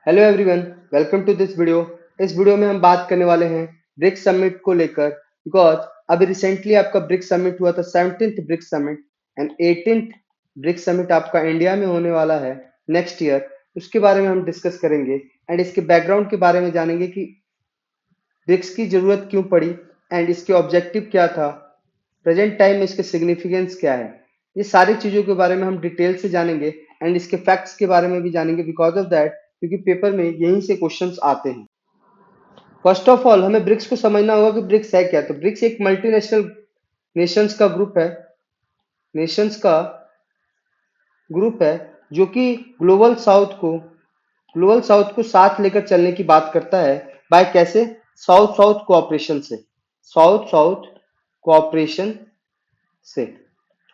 Hello everyone, welcome to this video. इस वीडियो में हम बात करने वाले हैं ब्रिक्स समिट को लेकर। बिकॉज अभी रिसेंटली आपका ब्रिक्स समिट हुआ था, 17th BRICS summit and 18th BRICS summit आपका इंडिया में होने वाला है नेक्स्ट ईयर। उसके बारे में हम डिस्कस करेंगे एंड इसके बैकग्राउंड के बारे में जानेंगे कि ब्रिक्स की जरूरत क्यों पड़ी एंड इसके ऑब्जेक्टिव क्या था, प्रेजेंट टाइम में इसके सिग्निफिकेंस क्या है। ये सारी चीजों के बारे में हम डिटेल से जानेंगे एंड इसके फैक्ट्स के बारे में भी जानेंगे। बिकॉज ऑफ दैट, क्योंकि पेपर में यहीं से क्वेश्चंस आते हैं। फर्स्ट ऑफ ऑल हमें ब्रिक्स को समझना होगा कि ब्रिक्स है क्या। तो ब्रिक्स एक मल्टीनेशनल नेशंस का ग्रुप है, नेशंस का ग्रुप है जो कि ग्लोबल साउथ को साथ लेकर चलने की बात करता है। बाय कैसे? साउथ साउथ कोऑपरेशन से, साउथ साउथ कोऑपरेशन से।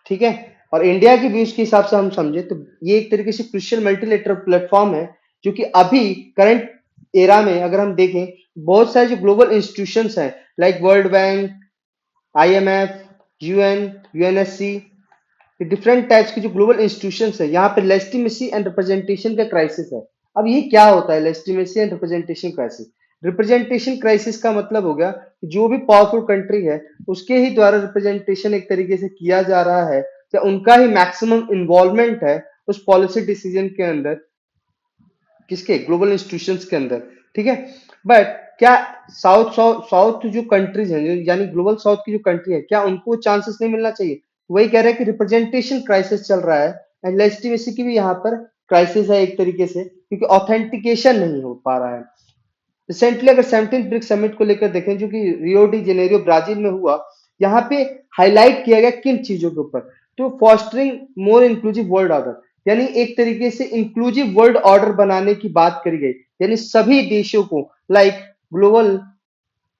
ठीक है। और इंडिया के व्यूज के हिसाब से हम समझे तो ये एक तरीके से क्रिश्चियन मल्टीलेटरल प्लेटफॉर्म है जो कि अभी करंट एरा में अगर हम देखें, बहुत सारे जो ग्लोबल इंस्टीट्यूशंस हैं like world bank, IMF, UN, UNSC, different types की जो ग्लोबल इंस्टीट्यूशंस है, यहाँ पे लेजिटिमेसी एंड रिप्रेजेंटेशन का क्राइसिस है। अब ये क्या होता है legitimacy and representation crisis? Representation crisis का मतलब हो गया कि जो भी पावरफुल कंट्री है उसके ही द्वारा रिप्रेजेंटेशन एक तरीके से किया जा रहा है, या उनका ही मैक्सिमम इन्वॉल्वमेंट है उस पॉलिसी डिसीजन के अंदर, किसके? ग्लोबल इंस्टीट्यूशंस के अंदर। ठीक है। बट क्या साउथ साउथ साउथ जो कंट्रीज हैं, यानी ग्लोबल साउथ की जो कंट्री है, क्या उनको चांसेस नहीं मिलना चाहिए? वही कह रहे हैं कि रिप्रेजेंटेशन क्राइसिस चल रहा है एंड लेजिटिमेसी की भी यहाँ पर क्राइसिस है एक तरीके से, क्योंकि ऑथेंटिकेशन नहीं हो पा रहा है। रिसेंटली अगर 17th ब्रिक्स समिट को लेकर देखें जो कि रियो डी जेनेरियो ब्राजील में हुआ, यहाँ पे हाईलाइट किया गया किन चीजों के ऊपर? तो fostering more inclusive world order, यानी एक तरीके से इंक्लूसिव वर्ल्ड ऑर्डर बनाने की बात करी गई। यानी सभी देशों को, like global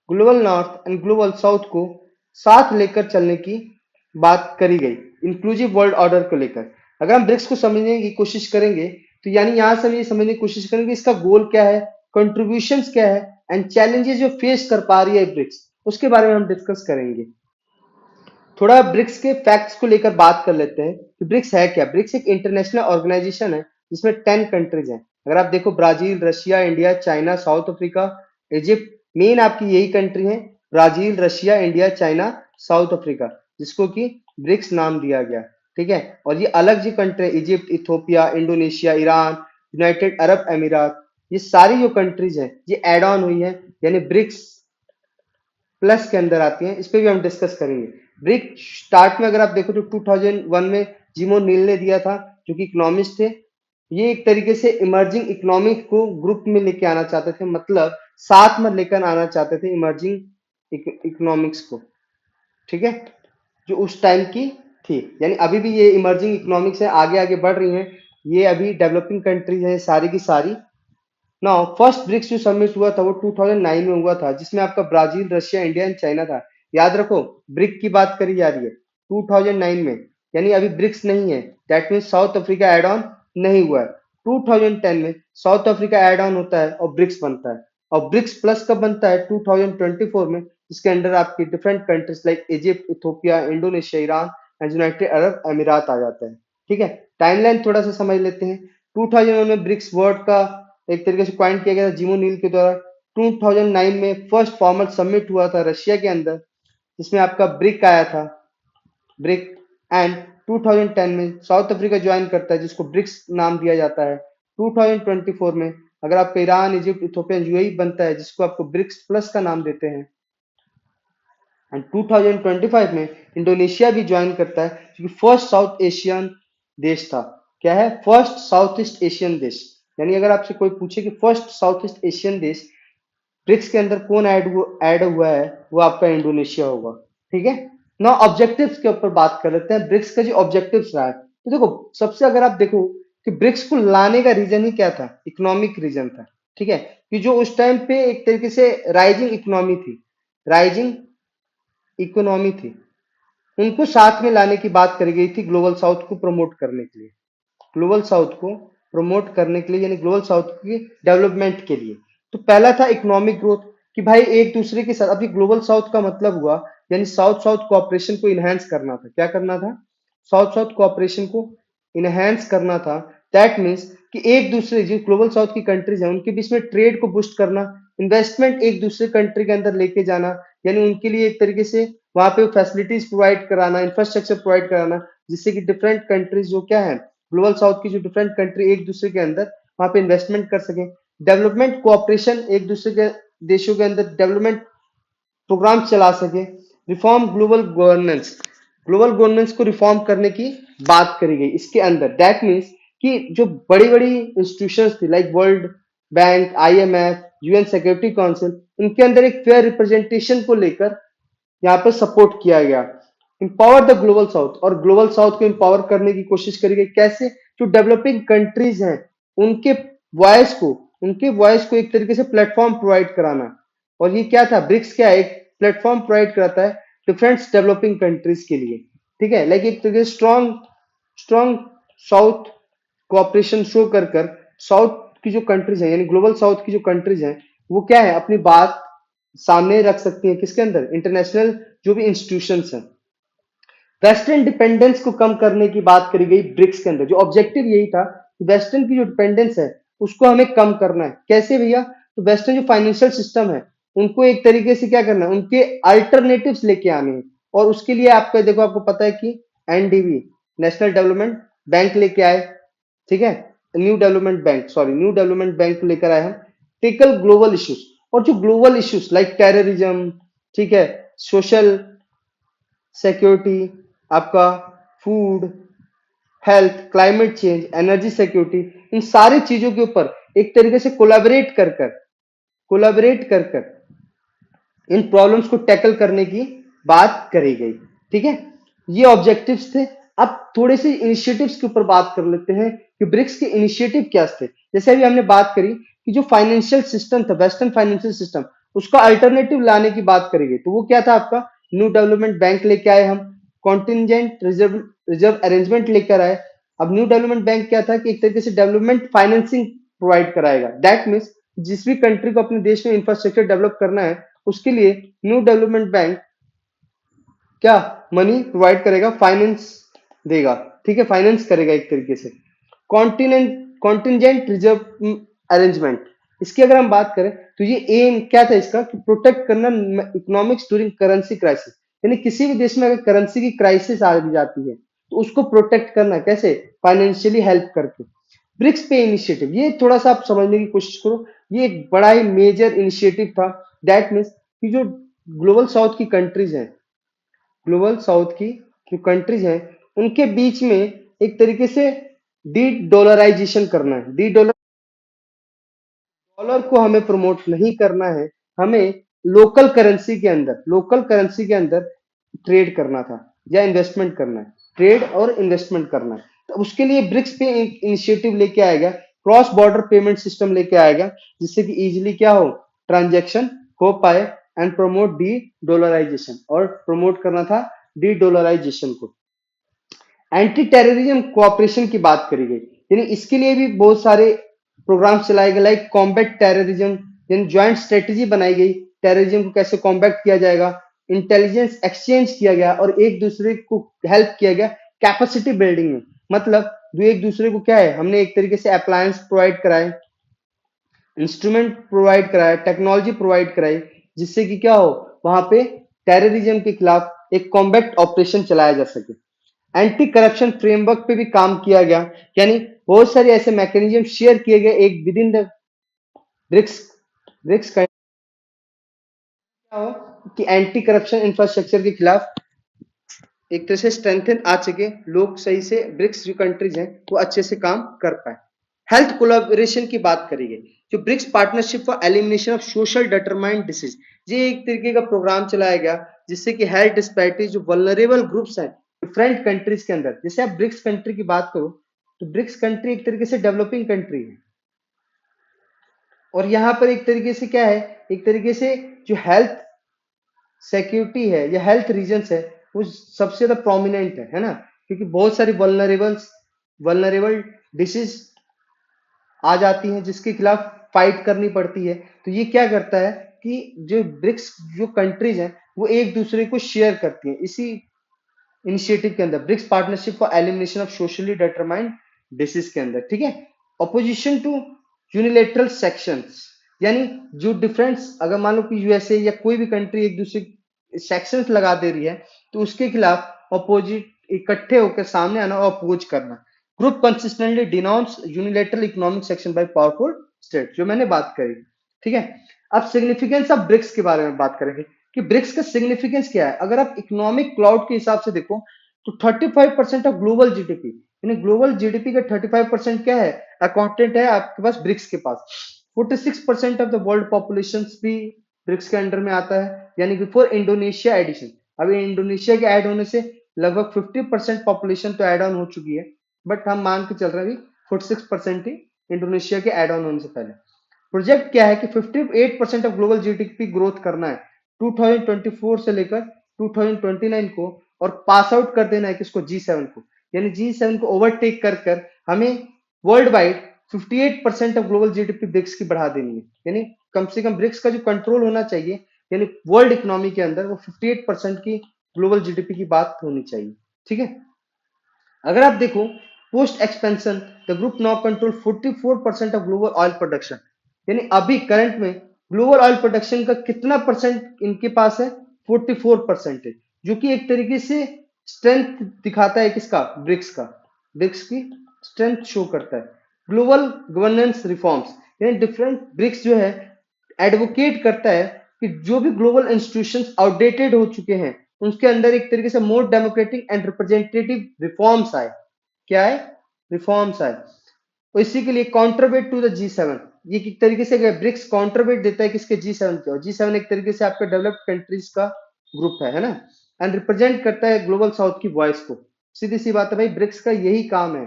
global north and global south को साथ लेकर चलने की बात करी गई, इंक्लूसिव वर्ल्ड ऑर्डर को लेकर। अगर हम ब्रिक्स को समझने की कोशिश करेंगे तो यानी यहां से हम ये समझने की कोशिश करेंगे इसका गोल क्या है, कंट्रीब्यूशंस क्या है एंड चैलेंजेस जो फेस कर पा रही है ब्रिक्स, उसके बारे में हम डिस्कस करेंगे। थोड़ा ब्रिक्स के फैक्ट्स को लेकर बात कर लेते हैं कि ब्रिक्स है क्या। ब्रिक्स एक इंटरनेशनल ऑर्गेनाइजेशन है जिसमें 10 कंट्रीज हैं। अगर आप देखो, Brazil, Russia, India, China, south Africa, Egypt, main आपकी यही कंट्री है। Brazil, Russia, India, China, south Africa, जिसको कि ब्रिक्स नाम दिया गया। ठीक है। और ये अलग जी country, Egypt, Ethiopia, Indonesia, Iran, United Arab Emirates, ये सारी जो कंट्रीज हैं ये एड ऑन हुई है, यानी ब्रिक्स प्लस के अंदर आती हैं। इस पे भी हम डिस्कस करेंगे। ब्रिक स्टार्ट में अगर आप देखो तो 2001 में जिमो नील ने दिया था, जो कि इकोनॉमिस्ट थे। ये एक तरीके से इमर्जिंग इकोनॉमिक को ग्रुप में लेके आना चाहते थे, मतलब साथ में लेकर आना चाहते थे इमर्जिंग इकोनॉमिक्स को। ठीक है। जो उस टाइम की थी, यानी अभी भी ये इमर्जिंग इकोनॉमिक्स है, आगे आगे बढ़ रही हैं। ये अभी डेवलपिंग कंट्रीज हैं सारी की सारी। नाउ फर्स्ट ब्रिक्स जो समिट हुआ था वो 2009 में हुआ था, जिसमें आपका Brazil, Russia, India and China था। याद रखो, ब्रिक की बात करी जा रही है 2009 में, यानी अभी ब्रिक्स नहीं है। That means South Africa add on नहीं हुआ है। 2010 में साउथ अफ्रीका एड ऑन होता है और ब्रिक्स बनता है। और ब्रिक्स प्लस कब बनता है? 2024 में, जिसके अंडर आपकी different countries like Egypt, Ethiopia, Indonesia, Iran and United Arab अमीरात आ जाता है। ठीक है। टाइमलाइन थोड़ा सा समझ लेते हैं। 2001 में ब्रिक्स वर्ड का एक तरीके से क्वाइन किया गया था जिमो नील के द्वारा। 2009 में फर्स्ट फॉर्मल समिट हुआ था रशिया के अंदर, जिसमें आपका ब्रिक आया था, ब्रिक। एंड 2010 में साउथ अफ्रीका ज्वाइन करता है, जिसको ब्रिक्स नाम दिया जाता है। 2024 में अगर आपका ईरान, इजिप्ट, इथोपिया, यूएई बनता है, जिसको आपको ब्रिक्स प्लस का नाम देते हैं। एंड 2025 में इंडोनेशिया भी ज्वाइन करता है, क्योंकि फर्स्ट साउथ एशियन देश था। क्या है? फर्स्ट साउथ ईस्ट एशियन देश। यानी अगर आपसे कोई पूछे कि फर्स्ट साउथ ईस्ट एशियन देश ब्रिक्स के अंदर कौन ऐड हुआ है, वो आपका इंडोनेशिया होगा। ठीक है। ना ऑब्जेक्टिव्स के ऊपर बात कर लेते हैं, ब्रिक्स का जो ऑब्जेक्टिव्स रहा है। तो देखो, सबसे अगर आप देखो कि ब्रिक्स को लाने का रीजन ही क्या था? इकोनॉमिक रीजन था। ठीक है। कि जो उस टाइम पे एक तरीके से राइजिंग इकोनॉमी थी, राइजिंग इकोनॉमी थी, उनको साथ में लाने की बात करी गई थी ग्लोबल साउथ को प्रमोट करने के लिए। ग्लोबल साउथ को प्रमोट करने के लिए, यानी ग्लोबल साउथ की डेवलपमेंट के लिए। तो पहला था इकोनॉमिक ग्रोथ, कि भाई एक दूसरे के साथ, अभी ग्लोबल साउथ का मतलब हुआ यानी साउथ साउथ कोऑपरेशन को इनहेंस करना था। क्या करना था? साउथ साउथ कोऑपरेशन को इनहेंस करना था। दैट मीन्स कि एक दूसरे जो ग्लोबल साउथ की कंट्रीज हैं उनके बीच में ट्रेड को बूस्ट करना, इन्वेस्टमेंट एक दूसरे कंट्री के अंदर लेके जाना, यानी उनके लिए एक तरीके से वहां पे फैसिलिटीज प्रोवाइड कराना, इंफ्रास्ट्रक्चर प्रोवाइड कराना, जिससे कि डिफरेंट कंट्रीज जो क्या है ग्लोबल साउथ की जो डिफरेंट कंट्री एक दूसरे के अंदर वहां पे इन्वेस्टमेंट कर सके। डेवलपमेंट कोऑपरेशन, एक दूसरे के देशों के अंदर डेवलपमेंट प्रोग्राम चला सके। रिफॉर्म ग्लोबल गवर्नेंस को रिफॉर्म करने की बात करी गई इसके अंदर। दैट मीन्स कि जो बड़ी बड़ी इंस्टीट्यूशंस थी like world bank, IMF, UN security council, इनके अंदर एक फेयर रिप्रेजेंटेशन को लेकर यहाँ पर सपोर्ट किया गया। इंपावर द ग्लोबल साउथ, और ग्लोबल साउथ को इंपावर करने की कोशिश करी गई। कैसे? जो डेवलपिंग कंट्रीज हैं उनके वॉइस को एक तरीके से प्लेटफॉर्म प्रोवाइड कराना। और ये क्या था, ब्रिक्स क्या है, एक प्लेटफॉर्म प्रोवाइड कराता है डिफरेंट डेवलपिंग कंट्रीज के लिए। ठीक है, लाइक एक तरीके से strong strong south cooperation show कर कर साउथ की जो कंट्रीज है यानी ग्लोबल साउथ की जो कंट्रीज हैं वो क्या है अपनी बात सामने रख सकती हैं किसके अंदर, इंटरनेशनल जो भी इंस्टीट्यूशंस हैं। वेस्टर्न डिपेंडेंस को कम करने की बात करी गई ब्रिक्स के अंदर। जो ऑब्जेक्टिव यही था कि वेस्टर्न की जो डिपेंडेंस है उसको हमें कम करना है। कैसे भैया? तो वेस्टर्न जो फाइनेंशियल सिस्टम है उनको एक तरीके से क्या करना है, उनके अल्टरनेटिव्स लेके आने हैं। और उसके लिए आपका देखो, आपको पता है कि एनडीबी, नेशनल डेवलपमेंट बैंक लेके आए। ठीक है, न्यू डेवलपमेंट बैंक लेकर आए हम। टेकल ग्लोबल इश्यूज, और जो ग्लोबल इश्यूज लाइक टेररिज्म, ठीक है, सोशल सिक्योरिटी, आपका food, health, climate change, energy security, इन सारी चीजों के ऊपर एक तरीके से कोलैबोरेट कर कर इन प्रॉब्लम्स को टैकल करने की बात करी गई। ठीक है, ये ऑब्जेक्टिव्स थे। अब थोड़े से इनिशिएटिव्स के ऊपर बात कर लेते हैं कि ब्रिक्स के इनिशिएटिव क्या थे। जैसे अभी हमने बात करी कि जो फाइनेंशियल सिस्टम था, वेस्टर्न फाइनेंशियल सिस्टम, उसका अल्टरनेटिव लाने की बात करी गई। तो वो क्या था आपका, न्यू डेवलपमेंट बैंक लेके आए हम, कॉन्टिजेंट रिजर्व अरेंजमेंट लेकर आए। अब न्यू डेवलपमेंट बैंक क्या था कि एक तरीके से डेवलपमेंट फाइनेंसिंग प्रोवाइड कराएगा। दैट मीन्स जिस भी कंट्री को अपने देश में इंफ्रास्ट्रक्चर डेवलप करना है उसके लिए न्यू डेवलपमेंट बैंक क्या मनी प्रोवाइड करेगा, फाइनेंस देगा। ठीक है, फाइनेंस करेगा एक तरीके से। कॉन्टिजेंट रिजर्व अरेंजमेंट, इसकी अगर हम बात करें तो ये एम क्या था इसका कि प्रोटेक्ट करना इकोनॉमिक्स ड्यूरिंग करेंसी क्राइसिस, यानी किसी भी देश में अगर करेंसी की क्राइसिस आ जाती है तो उसको प्रोटेक्ट करना कैसे, फाइनेंशियली हेल्प करके। ब्रिक्स पे इनिशिएटिव, ये थोड़ा सा आप समझने की कोशिश करो, ये एक बड़ा ही मेजर इनिशिएटिव था। दैट मीन्स कि जो ग्लोबल साउथ की कंट्रीज हैं, ग्लोबल साउथ की जो कंट्रीज हैं उनके बीच में एक तरीके से डी डॉलराइजेशन करना है। डॉलर को हमें प्रमोट नहीं करना है, हमें लोकल करेंसी के अंदर ट्रेड करना था या इन्वेस्टमेंट करना है, ट्रेड और इन्वेस्टमेंट करना है। तो उसके लिए ब्रिक्स पे एक इनिशिएटिव लेके आएगा, क्रॉस बॉर्डर पेमेंट सिस्टम लेके आएगा, जिससे कि इजीली क्या हो, ट्रांजेक्शन हो पाए एंड प्रमोट डी डॉलराइजेशन, और प्रमोट करना था डी डॉलराइजेशन को। एंटी टेररिज्म कोऑपरेशन की बात करी गई, यानी इसके लिए भी बहुत सारे प्रोग्राम चलाए गए लाइक कॉम्बैट टेररिज्म, यानी ज्वाइंट स्ट्रेटेजी बनाई गई टेररिज्म को कैसे कॉम्बैट किया जाएगा। इंटेलिजेंस एक्सचेंज किया गया और एक दूसरे को हेल्प किया गया कैपेसिटी बिल्डिंग में। मतलब जो एक दूसरे को क्या है, हमने एक तरीके से अप्लायंस प्रोवाइड कराए, इंस्ट्रूमेंट प्रोवाइड कराए, टेक्नोलॉजी प्रोवाइड कराई, जिससे कि क्या हो, वहां पे टेररिज्म के खिलाफ एक कॉम्बैट ऑपरेशन चलाया जा सके। एंटी करप्शन फ्रेमवर्क पे भी काम किया गया, यानी बहुत सारे ऐसे मैकेनिज्म शेयर किए गए एक within the BRICS BRICS का, क्या हो कि एंटी करप्शन इंफ्रास्ट्रक्चर के खिलाफ एक तरह से स्ट्रेंथन आ सके, लोग सही से ब्रिक्स जो कंट्रीज हैं वो अच्छे से काम कर पाए। हेल्थ कोलैबोरेशन की बात करी गई, जो BRICS partnership for elimination of social determined disease, ये एक तरीके का प्रोग्राम चलाया गया जिससे कि हेल्थ डिस्पैरिटीज जो वल्नरेबल ग्रुप्स हैं डिफरेंट कंट्रीज के अंदर, जैसे आप ब्रिक्स कंट्री की बात करो तो ब्रिक्स कंट्री एक तरीके से डेवलपिंग कंट्री है, और यहाँ पर एक तरीके से क्या है, एक तरीके से जो हेल्थ सिक्योरिटी है या हेल्थ रीजन्स है वो सबसे ज्यादा प्रोमिनेंट है ना, क्योंकि बहुत सारी वल्नरेबल डिसीज आ जाती हैं जिसके खिलाफ फाइट करनी पड़ती है। तो ये क्या करता है कि जो ब्रिक्स जो कंट्रीज हैं वो एक दूसरे को शेयर करती हैं। इसी इनिशिएटिव के अंदर BRICS partnership for elimination of socially determined disease के अंदर, ठीक है। अपोजिशन टू यूनिलेटरल सेक्शंस, यानी जो डिफरेंस, अगर मान लो कि यूएसए या कोई भी कंट्री एक दूसरे सेक्शंस लगा दे रही है तो उसके खिलाफ अपोजिट इकट्ठे होकर सामने आना और अपोज करना। Group consistently denounce unilateral economic section by powerful state, जो मैंने बात करी, ठीक है। अब सिग्निफिकेंस ऑफ ब्रिक्स के बारे में बात करेंगे कि ब्रिक्स का सिग्निफिकेंस क्या है। अगर आप इकोनॉमिक क्लाउड के हिसाब से देखो तो 35% ऑफ ग्लोबल जीडीपी, यानी ग्लोबल जीडीपी का 35% क्या है, अकाउंटेंट है आपके पास ब्रिक्स के पास। 46% ऑफ द वर्ल्ड पॉपुलेशन भी ब्रिक्स के अंडर में आता है, यानी बिफोर इंडोनेशिया एडिशन। अभी इंडोनेशिया के ऐड होने से लगभग 50% पॉपुलेशन तो ऐड ऑन हो चुकी है, बट हम मान के चल रहे हैं 46% ही इंडोनेशिया के ऐड ऑन होने से पहले। प्रोजेक्ट क्या है कि 58% ऑफ ग्लोबल जीडीपी ग्रोथ करना है 2024 से लेकर 2029 को, और पास आउट कर देना है किसको, G7 को, यानी G7 को ओवरटेक कर हमें worldwide 58% of global GDP BRICS की बढ़ा देनी है। यानी कम से कम ब्रिक्स का जो कंट्रोल होना चाहिए, यानी वर्ल्ड इकोनॉमी के अंदर वो 58% की ग्लोबल जीडीपी की बात होनी चाहिए, ठीक है। अगर आप देखो post expansion the group now control 44% of global oil production, यानी अभी करंट में ग्लोबल ऑयल प्रोडक्शन का कितना परसेंट इनके पास है, 44% है, जो कि एक तरीके से स्ट्रेंथ दिखाता है किसका, ब्रिक्स का, ब्रिक्स की स्ट्रेंथ शो करता है। ग्लोबल गवर्नेंस रिफॉर्म्स, यानी डिफरेंट ब्रिक्स जो है एडवोकेट करता है कि जो भी ग्लोबल इंस्टीट्यूशंस आउटडेटेड हो चुके हैं उसके अंदर एक तरीके से मोर डेमोक्रेटिक एंड रिप्रेजेंटेटिव रिफॉर्म्स आए। क्या है, रिफॉर्म्स आए। और इसी के लिए काउंटरवेट टू द G7, ये एक तरीके से ब्रिक्स काउंटरवेट देता है किसके, G7 के, और G7 एक तरीके से आपका डेवलप्ड कंट्रीज का ग्रुप है ना, एंड रिप्रेजेंट करता है ग्लोबल साउथ की वॉइस को। सीधी सी बात है भाई, ब्रिक्स का यही काम है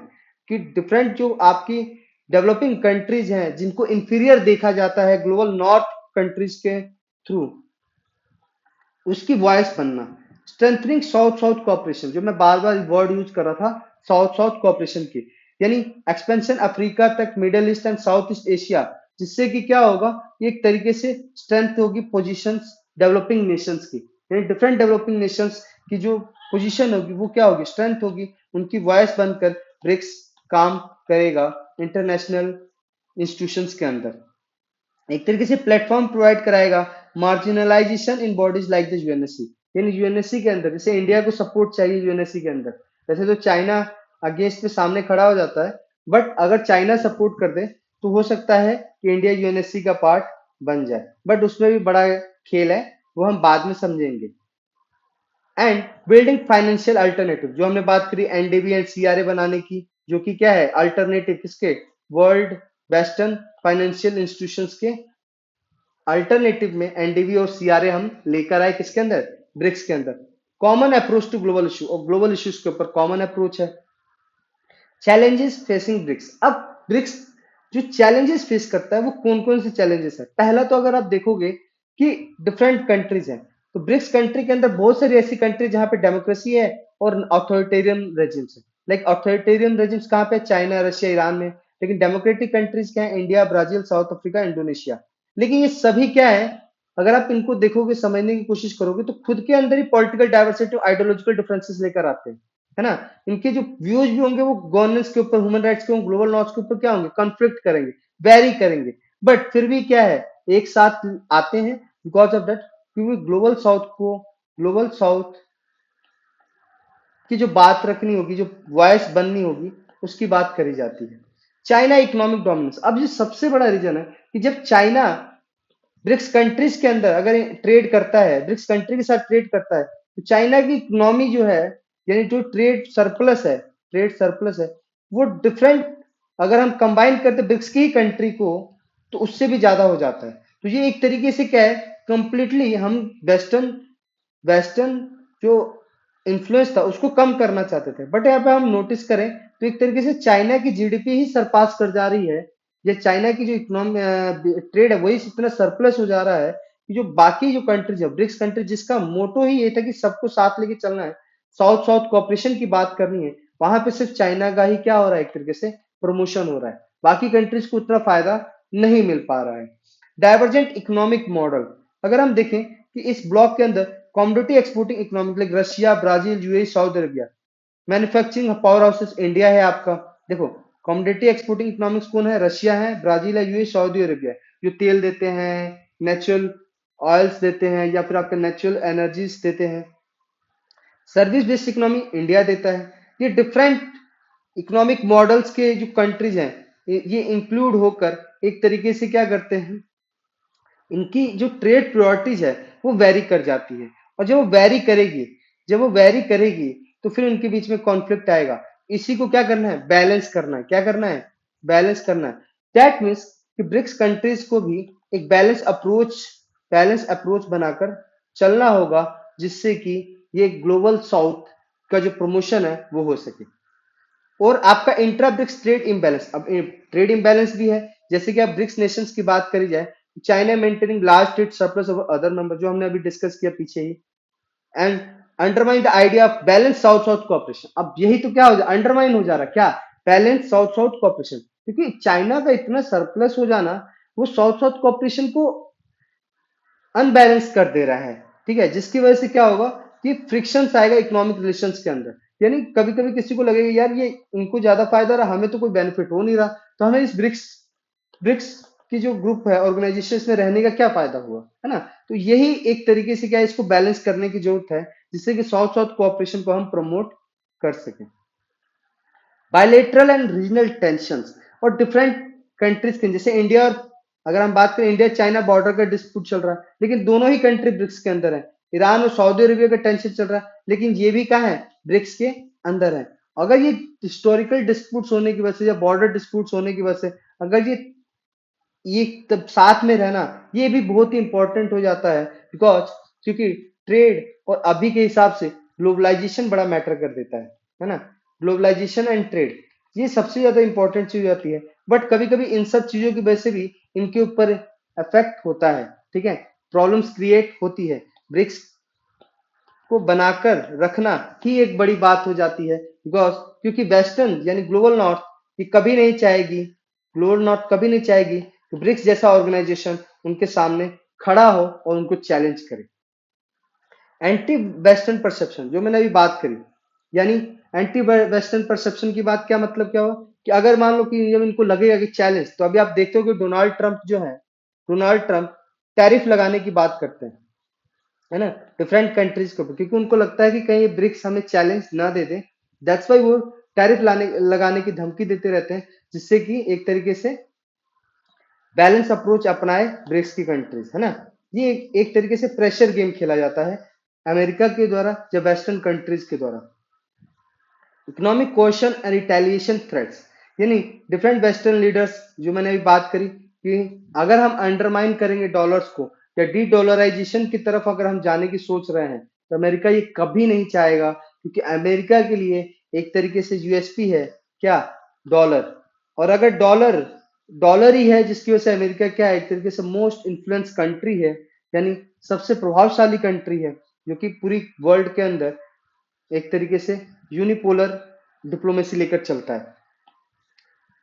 कि डिफरेंट जो आपकी डेवलपिंग कंट्रीज हैं जिनको इंफीरियर देखा जाता है ग्लोबल नॉर्थ कंट्रीज के थ्रू, उसकी वॉइस बनना। स्ट्रेंथनिंग साउथ साउथ कोऑपरेशन, जो मैं बार बार वर्ड यूज कर रहा था साउथ साउथ कोऑपरेशन की, यानी एक्सपेंशन अफ्रीका तक, middle east and south east Asia, जिससे कि क्या होगा, एक तरीके से स्ट्रेंथ होगी पोजीशंस डेवलपिंग नेशंस की, यानी डिफरेंट डेवलपिंग नेशंस की जो पोजीशन होगी वो क्या होगी, स्ट्रेंथ होगी, उनकी वॉइस बनकर ब्रिक्स काम करेगा इंटरनेशनल इंस्टीट्यूशंस के अंदर। एक तरीके से प्लेटफॉर्म प्रोवाइड कराएगा marginalisation in bodies like the UNSC, यानी यूएनएससी के अंदर जैसे इंडिया को सपोर्ट चाहिए यूएनएससी के अंदर, वैसे तो चाइना अगेंस्ट में सामने खड़ा हो जाता है, बट अगर चाइना सपोर्ट कर दे तो हो सकता है कि इंडिया यूएनएससी का पार्ट बन जाए, बट उसमें भी बड़ा खेल है, वो हम बाद में समझेंगे। एंड बिल्डिंग फाइनेंशियल अल्टरनेटिव, जो हमने बात करी एनडीबी एंड सीआरए बनाने की, जो कि क्या है, अल्टरनेटिव किसके, वर्ल्ड वेस्टर्न फाइनेंशियल इंस्टीट्यूशंस के अल्टरनेटिव में एनडीबी और सीआरए हम लेकर आए किसके अंदर, ब्रिक्स के अंदर। Common approach to global issue, और ग्लोबल इश्यूज के ऊपर कॉमन अप्रोच है। चैलेंजेस फेसिंग ब्रिक्स, अब ब्रिक्स जो चैलेंजेस फेस करता है वो कौन कौन से चैलेंजेस है। पहला तो अगर आप देखोगे कि डिफरेंट कंट्रीज हैं, तो ब्रिक्स कंट्री के अंदर बहुत सारी ऐसी कंट्री जहां पे डेमोक्रेसी है और ऑथोरिटेरियन रेजिम्स है। लाइक ऑथोरिटेरियन रेजिम्स कहाँ पे, चाइना, रशिया, ईरान में, लेकिन डेमोक्रेटिक कंट्रीज क्या है, India, Brazil, south Africa, Indonesia. लेकिन ये सभी क्या है, अगर आप इनको देखोगे, समझने की कोशिश करोगे, तो खुद के अंदर ही पॉलिटिकल डाइवर्सिटी, आइडियोलॉजिकल डिफरेंसेस लेकर आते हैं, है ना। इनके जो व्यूज भी होंगे वो गवर्नेंस के ऊपर, ह्यूमन राइट्स के, ग्लोबल नॉर्म्स के ऊपर क्या होंगे, कॉन्फ्लिक्ट करेंगे, वेरी करेंगे, बट फिर भी क्या है, एक साथ आते हैं बिकॉज ऑफ दैट, क्योंकि ग्लोबल साउथ की जो बात रखनी होगी, जो वॉइस बननी होगी, उसकी बात करी जाती है। चाइना इकोनॉमिक डोमिनेंस, अब ये सबसे बड़ा रीजन है कि जब चाइना ब्रिक्स कंट्रीज के अंदर अगर ट्रेड करता है, ब्रिक्स कंट्री के साथ ट्रेड करता है, तो चाइना की इकोनॉमी जो है, यानी जो ट्रेड सरप्लस है वो डिफरेंट, अगर हम कंबाइन करते ब्रिक्स की ही कंट्री को, तो उससे भी ज्यादा हो जाता है। तो ये एक तरीके से क्या है, कंप्लीटली हम वेस्टर्न वेस्टर्न जो इन्फ्लुएंस था उसको कम करना चाहते थे, बट यहाँ पे हम नोटिस करें तो एक तरीके से चाइना की जीडीपी ही सरपास कर जा रही है, या चाइना की जो इकोनॉमी ट्रेड है वही इतना सरप्लस हो जा रहा है कि जो बाकी जो कंट्रीज है, ब्रिक्स कंट्री, जिसका मोटो ही ये था कि सबको साथ लेके चलना है, साउथ साउथ कॉपरेशन की बात करनी है, वहां पे सिर्फ चाइना का ही क्या हो रहा है, एक तरीके से प्रमोशन हो रहा है, बाकी कंट्रीज को उतना फायदा नहीं मिल पा रहा है। डाइवर्जेंट इकोनॉमिक मॉडल, अगर हम देखें कि इस ब्लॉक के अंदर commodity exporting economic like Russia, Brazil, UAE, Saudi Arabia, manufacturing power houses India है आपका। देखो कमोडिटी एक्सपोर्टिंग इकोनॉमिक्स कौन है? रशिया है, ब्राजील है, यूएस, सऊदी अरेबिया है, जो तेल देते हैं, नेचुरल ऑयल्स देते हैं, या फिर आपका नेचुरल एनर्जीज देते हैं। सर्विस बेस्ड इकोनॉमी इंडिया देता है। ये डिफरेंट इकोनॉमिक मॉडल्स के जो कंट्रीज हैं, ये इंक्लूड होकर एक तरीके से क्या करते हैं, इनकी जो ट्रेड प्रायोरिटीज है वो वेरी कर जाती है। और जब वो वेरी करेगी तो फिर उनके बीच में कॉन्फ्लिक्ट आएगा। इसी को क्या करना है? बैलेंस करना है। क्या करना है? बैलेंस करना है। दैट मीन्स कि ब्रिक्स कंट्रीज को भी एक बैलेंस अप्रोच बनाकर चलना होगा, जिससे कि ये ग्लोबल साउथ का जो प्रमोशन है वो हो सके। और आपका इंट्रा ब्रिक्स ट्रेड इम्बैलेंस, अब ट्रेड इम्बैलेंस भी है। जैसे कि आप ब्रिक्स नेशंस की बात करी जाए, China maintaining large trade surplus over other member, जो हमने अभी डिस्कस किया पीछे ही, and undermine the idea of balance south south cooperation. अब यही तो क्या हो जाए, अंडरमाइन हो जा रहा क्या? बैलेंस साउथ साउथ कोऑपरेशन, क्योंकि चाइना का इतना सरप्लस हो जाना वो साउथ साउथ कोऑपरेशन को अनबैलेंस कर दे रहा है। ठीक है, जिसकी वजह से क्या होगा कि फ्रिक्शंस आएगा इकोनॉमिक रिलेशंस के अंदर। यानी कभी कभी किसी को लगेगा यार ये इनको ज्यादा फायदा रहा, हमें तो कोई बेनिफिट हो नहीं रहा, तो हमें इस ब्रिक्स की जो ग्रुप है, ऑर्गेनाइजेशन में रहने का क्या फायदा हुआ, है ना? तो यही एक तरीके से क्या है, इसको बैलेंस करने की जरूरत है, जिससे कि साउथ साउथ कोऑपरेशन को हम प्रमोट कर सकें। बायलेटरल एंड रीजनल टेंशंस और डिफरेंट कंट्रीज के, जैसे इंडिया और, अगर हम बात करें इंडिया चाइना बॉर्डर का डिस्प्यूट चल रहा है, लेकिन दोनों ही कंट्री ब्रिक्स के अंदर है। ईरान और सऊदी अरेबिया का टेंशन चल रहा है, लेकिन ये भी कहाँ है? ब्रिक्स के अंदर है। अगर ये हिस्टोरिकल डिस्प्यूट्स होने की वजह से या बॉर्डर डिस्प्यूट्स होने की वजह से अगर ये तब साथ में रहना, ये भी बहुत ही इंपॉर्टेंट हो जाता है, बिकॉज क्योंकि ट्रेड और अभी के हिसाब से ग्लोबलाइजेशन बड़ा मैटर कर देता है ना? ग्लोबलाइजेशन एंड ट्रेड, ये सबसे ज्यादा इंपॉर्टेंट चीज होती है। बट कभी कभी इन सब चीजों की वजह से भी इनके ऊपर इफेक्ट होता है। ठीक है, प्रॉब्लम्स क्रिएट होती है। ब्रिक्स को बनाकर रखना ही एक बड़ी बात हो जाती है, बिकॉज क्योंकि वेस्टर्न यानी ग्लोबल नॉर्थ ये कभी नहीं चाहेगी, ग्लोबल नॉर्थ कभी नहीं चाहेगी कि ब्रिक्स जैसा ऑर्गेनाइजेशन उनके सामने खड़ा हो और उनको चैलेंज करे। एंटी वेस्टर्न परसेप्शन जो मैंने अभी बात करी, यानी एंटी वेस्टर्न परसेप्शन की बात क्या मतलब क्या हुआ कि अगर मान लो कि जब इनको लगेगा कि चैलेंज, तो अभी आप देखते हो कि डोनाल्ड ट्रंप जो है, डोनाल्ड ट्रंप टैरिफ लगाने की बात करते हैं, है ना, डिफरेंट कंट्रीज के ऊपर, क्योंकि उनको लगता है कि कहीं ये ब्रिक्स हमें चैलेंज ना दे दे। दैट्स वाई वो टैरिफ लगाने की धमकी देते रहते हैं, जिससे कि एक तरीके से बैलेंस अप्रोच अपनाए ब्रिक्स की कंट्रीज, है ना? ये एक तरीके से प्रेशर गेम खेला जाता है अमेरिका के द्वारा या वेस्टर्न कंट्रीज के द्वारा। Economic question and retaliation threats, यानी डिफरेंट वेस्टर्न लीडर्स जो मैंने अभी बात करी कि अगर हम अंडरमाइन करेंगे डॉलर्स को या डी डॉलराइजेशन की तरफ अगर हम जाने की सोच रहे हैं, तो अमेरिका ये कभी नहीं चाहेगा, क्योंकि अमेरिका के लिए एक तरीके से यूएसपी है क्या? डॉलर। और अगर डॉलर ही है जिसकी वजह से अमेरिका क्या है, एक तरीके से मोस्ट इन्फ्लुएंस कंट्री है, यानी सबसे प्रभावशाली कंट्री है, जो कि पूरी वर्ल्ड के अंदर एक तरीके से यूनिपोलर डिप्लोमेसी लेकर चलता है।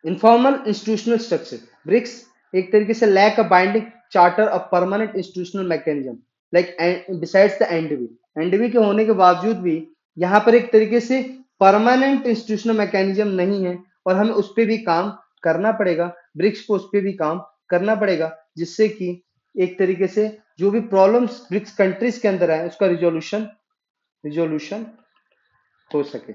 इनफॉर्मल इंस्टीट्यूशनल स्ट्रक्चर, ब्रिक्स एक तरीके से lack a binding charter of permanent institutional mechanism like besides the NDB. NDB के होने के बावजूद भी यहाँ पर एक तरीके से परमानेंट इंस्टीट्यूशनल मैकेनिज्म नहीं है, और हमें उस पर भी काम करना पड़ेगा, ब्रिक्स को उस पर भी काम करना पड़ेगा, जिससे कि एक तरीके से जो भी प्रॉब्लम्स ब्रिक्स कंट्रीज के अंदर है उसका रिजोल्यूशन हो सके।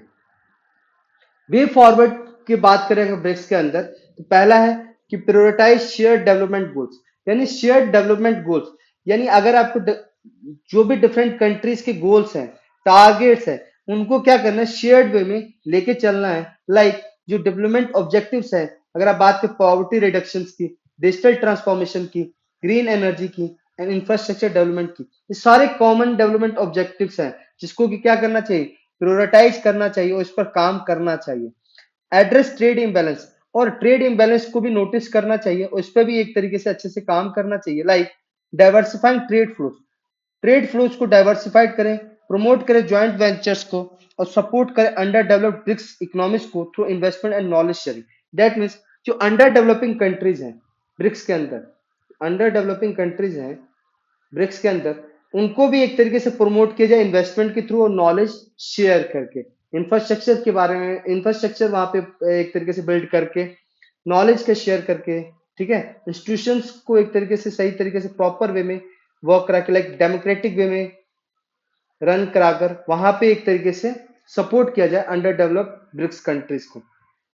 वे फॉरवर्ड की बात करें अगर ब्रिक्स के अंदर, तो पहला है कि प्रायोरिटाइज शेयर डेवलपमेंट गोल्स, यानी शेयर डेवलपमेंट गोल्स, यानी अगर आपको जो भी डिफरेंट कंट्रीज के गोल्स हैं, टारगेट्स हैं, उनको क्या करना है, शेयर्ड वे में लेके चलना है। लाइक जो डेवलपमेंट ऑब्जेक्टिव्स हैं, अगर आप बात करें पॉवर्टी रिडक्शन की, डिजिटल ट्रांसफॉर्मेशन की, ग्रीन एनर्जी की एंड इंफ्रास्ट्रक्चर डेवलपमेंट की, ये सारे कॉमन डेवलपमेंट ऑब्जेक्टिव्स हैं, जिसको कि क्या करना चाहिए, प्रायोरिटाइज करना चाहिए और इस पर काम करना चाहिए। एड्रेस ट्रेड इम्बैलेंस, और ट्रेड इम्बैलेंस को भी नोटिस करना चाहिए और इस पर भी एक तरीके से अच्छे से काम करना चाहिए। लाइक डाइवर्सिफाइंग ट्रेड फ्लोज को डाइवर्सिफाइड करें, प्रमोट करें ज्वाइंट वेंचर्स को, और सपोर्ट करें अंडर डेवलप्ड ब्रिक्स इकोनॉमिक्स को through investment and knowledge sharing. That means जो अंडर डेवलपिंग कंट्रीज हैं ब्रिक्स के अंदर, अंडर डेवलपिंग कंट्रीज हैं ब्रिक्स के अंदर, उनको भी एक तरीके से प्रमोट किया जाए इन्वेस्टमेंट के थ्रू और नॉलेज शेयर करके। इंफ्रास्ट्रक्चर के बारे में, इंफ्रास्ट्रक्चर वहां पे एक तरीके से बिल्ड करके, नॉलेज का शेयर करके, ठीक है, इंस्टीट्यूशंस को एक तरीके से सही तरीके से प्रॉपर वे में वर्क करा के, लाइक डेमोक्रेटिक वे में रन कराकर वहां पे एक तरीके से सपोर्ट किया जाए अंडर डेवलप्ड ब्रिक्स कंट्रीज को।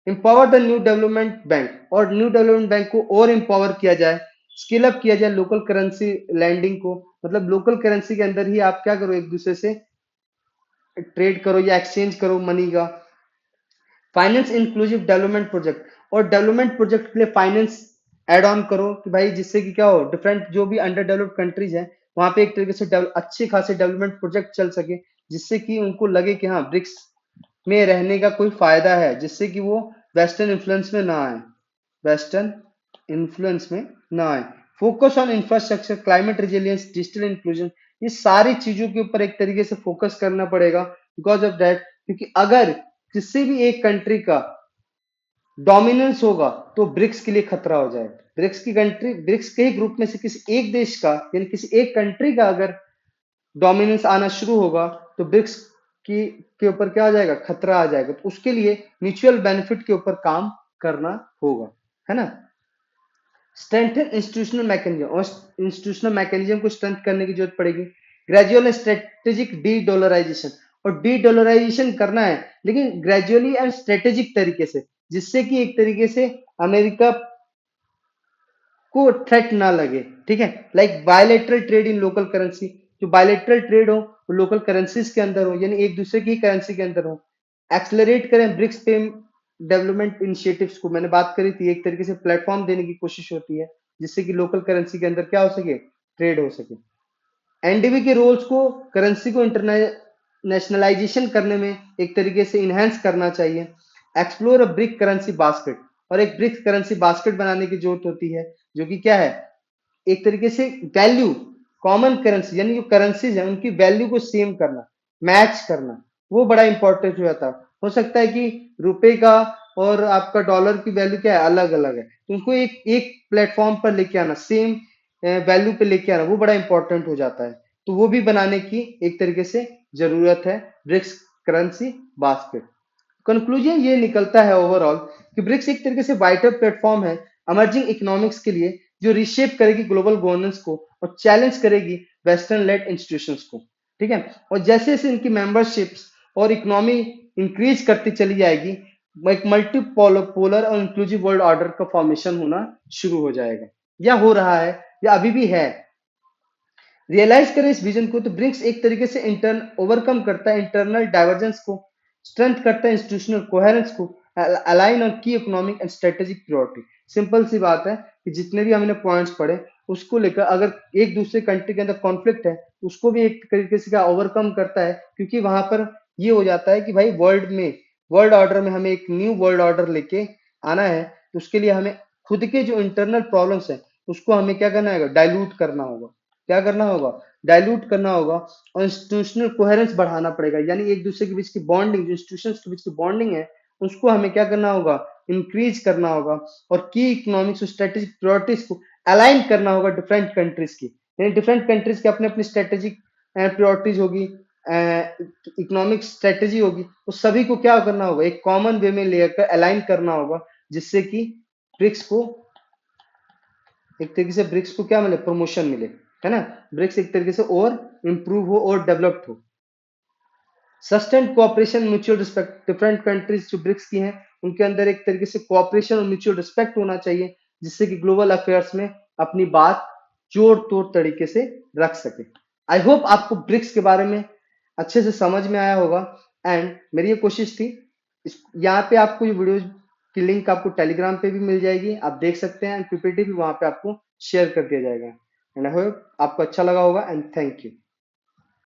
Empower the new development bank, और न्यू डेवलपमेंट बैंक को और एम्पावर किया जाए, स्किल अप किया जाए लोकल करेंसी लैंडिंग को, मतलब लोकल करेंसी के अंदर ही आप क्या करो, एक दूसरे से ट्रेड करो या एक्सचेंज करो मनी का। फाइनेंस इंक्लूसिव डेवलपमेंट प्रोजेक्ट, और डेवलपमेंट प्रोजेक्ट के लिए फाइनेंस एड ऑन करो कि भाई जिससे कि क्या हो, डिफरेंट जो भी अंडर डेवलप्ड कंट्रीज है वहां पे एक तरीके से अच्छे खासे डेवलपमेंट प्रोजेक्ट चल सके, जिससे कि उनको लगे कि हाँ ब्रिक्स में रहने का कोई फायदा है, जिससे कि वो वेस्टर्न इन्फ्लुएंस में ना आए, वेस्टर्न इन्फ्लुएंस में ना आए। Focus on infrastructure, climate resilience, digital inclusion, ये सारी चीजों के ऊपर एक तरीके से फोकस करना पड़ेगा, बिकॉज ऑफ दैट, क्योंकि अगर किसी भी एक कंट्री का डोमिनेंस होगा तो ब्रिक्स के लिए खतरा हो जाएगा। ब्रिक्स की कंट्री, ब्रिक्स के ही ग्रुप में से किसी एक देश का यानी किसी एक कंट्री का अगर डोमिनेंस आना शुरू होगा तो ब्रिक्स की के ऊपर क्या आ जाएगा, खतरा आ जाएगा। तो उसके लिए म्यूचुअल बेनिफिट के ऊपर काम करना होगा, है ना। स्ट्रेंथन इंस्टीट्यूशनल मैकेनिज्म, और इंस्टीट्यूशनल मैकेनिज्म को स्ट्रेंथ करने की जरूरत पड़ेगी। ग्रेजुअल स्ट्रेटेजिक डी डॉलराइजेशन, और डी डॉलराइजेशन करना है लेकिन ग्रेजुअली एंड स्ट्रेटेजिक तरीके से, जिससे कि एक तरीके से अमेरिका को थ्रेट ना लगे, ठीक है। Like bilateral trade in local currency, जो बायलेटरल ट्रेड हो वो लोकल करेंसीज के अंदर हो, यानी एक दूसरे की करेंसी के अंदर हो। एक्सलरेट करें ब्रिक्स पे डेवलपमेंट इनिशिएटिव्स को, मैंने बात करी थी, एक तरीके से प्लेटफॉर्म देने की कोशिश होती है जिससे कि लोकल करेंसी के अंदर क्या हो सके, ट्रेड हो सके। एनडीबी के रोल्स को, करेंसी को इंटरनेशनलाइजेशन करने में एक तरीके से इनहेंस करना चाहिए। एक्सप्लोर अ ब्रिक करेंसी बास्केट, और एक ब्रिक करेंसी बास्केट बनाने की जरूरत होती है, जो कि क्या है, एक तरीके से वैल्यू, कॉमन करेंसी यानी जो करेंसीज है उनकी वैल्यू को सेम करना, मैच करना, वो बड़ा इंपॉर्टेंट हो जाता है। हो सकता है कि रुपए का और आपका डॉलर की वैल्यू क्या है, अलग अलग है, तो उनको एक एक प्लेटफॉर्म पर लेके आना, सेम वैल्यू पे लेके आना, वो बड़ा इंपॉर्टेंट हो जाता है। तो वो भी बनाने की एक तरीके से जरूरत है ब्रिक्स करेंसी बास्केट। कंक्लूजन ये निकलता है ओवरऑल कि ब्रिक्स एक तरीके से वाइटर प्लेटफॉर्म है अमर्जिंग इकोनॉमिक्स के लिए, जो रिशेप करेगी ग्लोबल गवर्नेंस को और चैलेंज करेगी वेस्टर्न लेड इंस्टीट्यूशंस को, ठीक है। और जैसे जैसे इनकी मेंबरशिप्स और इकोनॉमी इंक्रीज करती चली जाएगी, एक मल्टी पोलर और इंक्लूसिव वर्ल्ड ऑर्डर का फॉर्मेशन होना शुरू हो जाएगा, या हो रहा है, या अभी भी है। रियलाइज करें इस विजन को, तो ब्रिक्स एक तरीके से इंटर्न ओवरकम करता है इंटरनल डाइवर्जेंस को, स्ट्रेंथ करता है इंस्टीट्यूशनल कोहेरेंस को, align on key economic and strategic priority. Simple सी बात है कि जितने भी हमने पॉइंट्स पढ़े उसको लेकर अगर एक दूसरे कंट्री के अंदर कॉन्फ्लिक्ट है, उसको भी एक तरीके से क्या ओवरकम करता है, क्योंकि वहां पर ये हो जाता है कि भाई वर्ल्ड में, वर्ल्ड ऑर्डर में हमें एक न्यू वर्ल्ड ऑर्डर लेके आना है, तो उसके लिए हमें खुद के जो इंटरनल प्रॉब्लम्स है उसको हमें क्या करना है, डाइल्यूट करना होगा। क्या करना होगा, डाइल्यूट करना होगा, और इंस्टीट्यूशनल कोहेरेंस बढ़ाना पड़ेगा, यानी एक दूसरे के बीच की बॉन्डिंग, जो इंस्टीट्यूशंस के बीच की बॉन्डिंग है उसको हमें क्या करना होगा, इंक्रीज करना होगा, और की इकोनॉमिक्स और स्ट्रेटेजिक प्रायोरिटीज को अलाइन करना होगा डिफरेंट कंट्रीज की, यानी डिफरेंट कंट्रीज की अपने अपनी स्ट्रेटेजिक प्रायोरिटीज होगी, इकोनॉमिक स्ट्रेटेजी होगी, तो सभी को क्या करना होगा, एक कॉमन वे में लेकर अलाइन करना होगा, जिससे कि ब्रिक्स को एक तरीके से ब्रिक्स को क्या मिले, प्रमोशन मिले, है ना। ब्रिक्स एक तरीके से और इंप्रूव हो और डेवलप्ड हो। Sustain cooperation, mutual respect, different countries जो ब्रिक्स की हैं उनके अंदर एक तरीके से कोऑपरेशन और म्यूचुअल रिस्पेक्ट होना चाहिए, जिससे कि ग्लोबल अफेयर्स में अपनी बात जोड़ तोड़ तरीके से रख सके। आई होप आपको ब्रिक्स के बारे में अच्छे से समझ में आया होगा, एंड मेरी ये कोशिश थी, यहाँ पे आपको ये वीडियो की लिंक आपको टेलीग्राम पे भी मिल जाएगी, आप देख सकते हैं, एंड पीपीटी भी वहां पे आपको शेयर कर दिया जाएगा। एंड आई होप आपको अच्छा लगा होगा, एंड थैंक यू।